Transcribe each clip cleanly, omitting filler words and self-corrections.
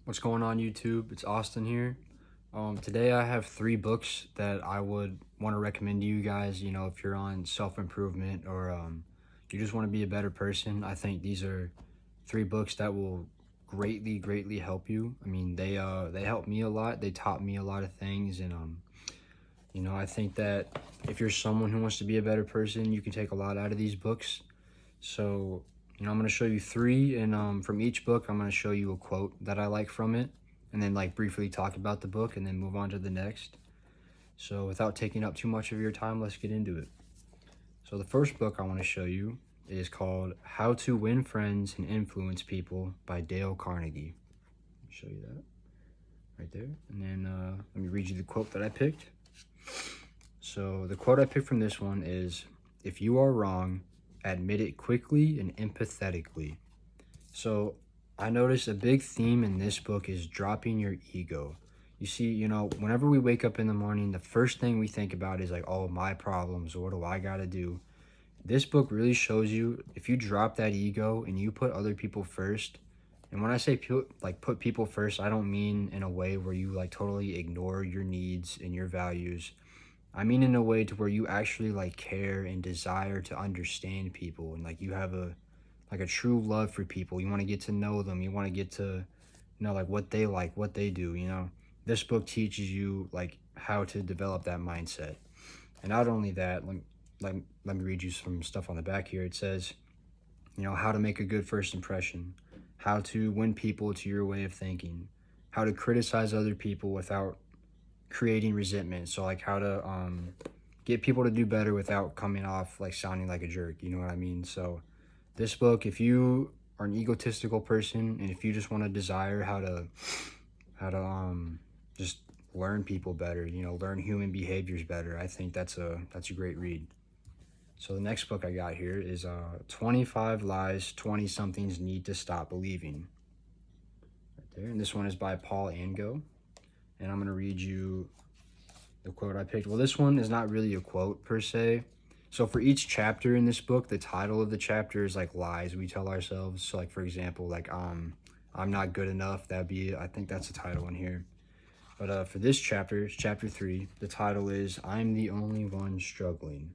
What's going on, YouTube? It's Austin here. Today I have three books that I would want to recommend to you guys. You know, if you're on self-improvement or you just want to be a better person, I think these are three books that will greatly help you. I mean, they helped me a lot. They taught me a lot of things, and you know, I think that if you're someone who wants to be a better person, you can take a lot out of these books. So, you know, I'm going to show you three, and from each book, I'm going to show you a quote that I like from it, and then like briefly talk about the book, and then move on to the next. So, without taking up too much of your time, let's get into it. So, the first book I want to show you is called How to Win Friends and Influence People by Dale Carnegie. I'll show you that right there. And then let me read you the quote that I picked. So, the quote I picked from this one is, "If you are wrong, admit it quickly and empathetically." So I noticed a big theme in this book is dropping your ego. You see, you know, whenever we wake up in the morning, the first thing we think about is like, oh, my problems, what do I gotta do? This book really shows you if you drop that ego and you put other people first. And when I say put people first, I don't mean in a way where you like totally ignore your needs and your values. I mean in a way to where you actually like care and desire to understand people, and like you have a true love for people. You want to get to know them. You want to get to know like what they like, what they do, you know. This book teaches you like how to develop that mindset. And not only that, let me read you some stuff on the back here. It says, you know, how to make a good first impression, how to win people to your way of thinking, how to criticize other people without creating resentment. So like how to get people to do better without coming off like sounding like a jerk, you know what I mean? So this book, if you are an egotistical person and if you just want to desire how to just learn people better, you know, learn human behaviors better, I think that's a great read. So the next book I got here is 25 Lies 20 Somethings Need to Stop Believing. Right there. And this one is by Paul Ango. And I'm going to read you the quote I picked. Well, this one is not really a quote per se. So for each chapter in this book, the title of the chapter is like lies we tell ourselves. So like for example, like I'm not good enough. That'd be, I think that's the title in here. But for this chapter, chapter 3, the title is I'm the Only One Struggling.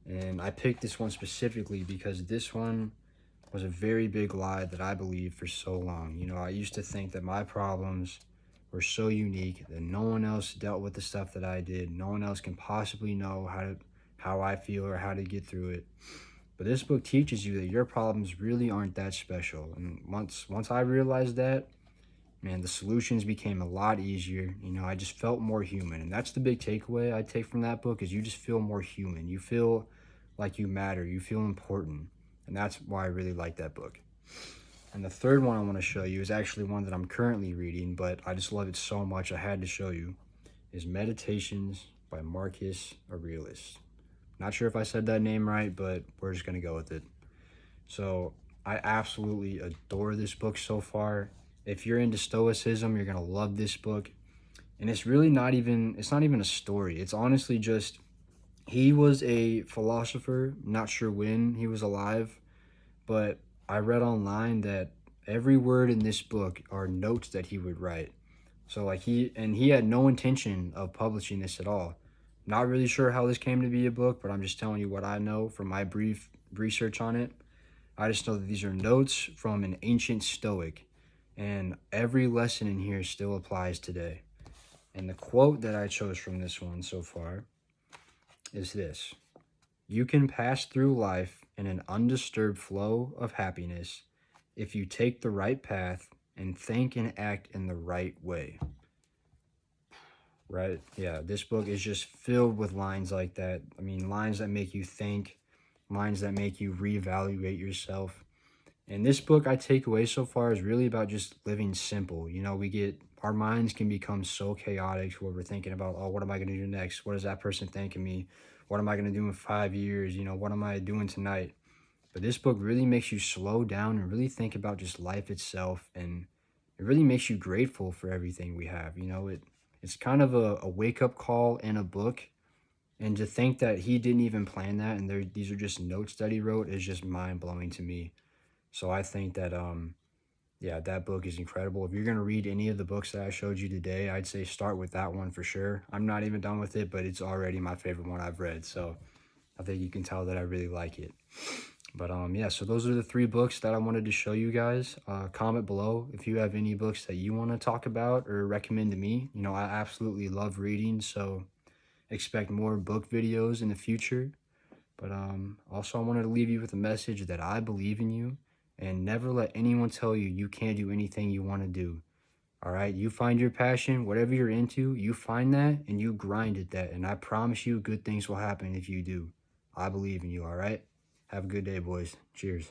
And I picked this one specifically because this one was a very big lie that I believed for so long. You know, I used to think that my problems were so unique that no one else dealt with the stuff that I did. No one else can possibly know how I feel or how to get through it. But this book teaches you that your problems really aren't that special. And once I realized that, man, the solutions became a lot easier. You know, I just felt more human. And that's the big takeaway I take from that book is you just feel more human. You feel like you matter. You feel important. And that's why I really like that book. And the third one I want to show you is actually one that I'm currently reading, but I just love it so much I had to show you, is Meditations by Marcus Aurelius. Not sure if I said that name right, but we're just going to go with it. So I absolutely adore this book so far. If you're into Stoicism, you're going to love this book. And it's really it's not even a story. It's honestly just, he was a philosopher, not sure when he was alive, but I read online that every word in this book are notes that he would write. So like he had no intention of publishing this at all. Not really sure how this came to be a book, but I'm just telling you what I know from my brief research on it. I just know that these are notes from an ancient Stoic, and every lesson in here still applies today. And the quote that I chose from this one so far is this: "You can pass through life in an undisturbed flow of happiness if you take the right path and think and act in the right way." Right? Yeah, this book is just filled with lines like that. I mean, lines that make you think, lines that make you reevaluate yourself. And this book I take away so far is really about just living simple. You know, our minds can become so chaotic where we're thinking about, oh, what am I going to do next? What does that person think of me? What am I going to do in 5 years? You know, what am I doing tonight? But this book really makes you slow down and really think about just life itself. And it really makes you grateful for everything we have. You know, it's kind of a wake up call in a book. And to think that he didn't even plan that and these are just notes that he wrote is just mind blowing to me. So I think that Yeah, that book is incredible. If you're going to read any of the books that I showed you today, I'd say start with that one for sure. I'm not even done with it, but it's already my favorite one I've read. So I think you can tell that I really like it. But yeah, so those are the 3 books that I wanted to show you guys. Comment below if you have any books that you want to talk about or recommend to me. You know, I absolutely love reading, so expect more book videos in the future. But also I wanted to leave you with a message that I believe in you, and never let anyone tell you you can't do anything you want to do. All right, you find your passion, whatever you're into, you find that and you grind at that. And I promise you, good things will happen if you do. I believe in you. All right, have a good day, boys. Cheers.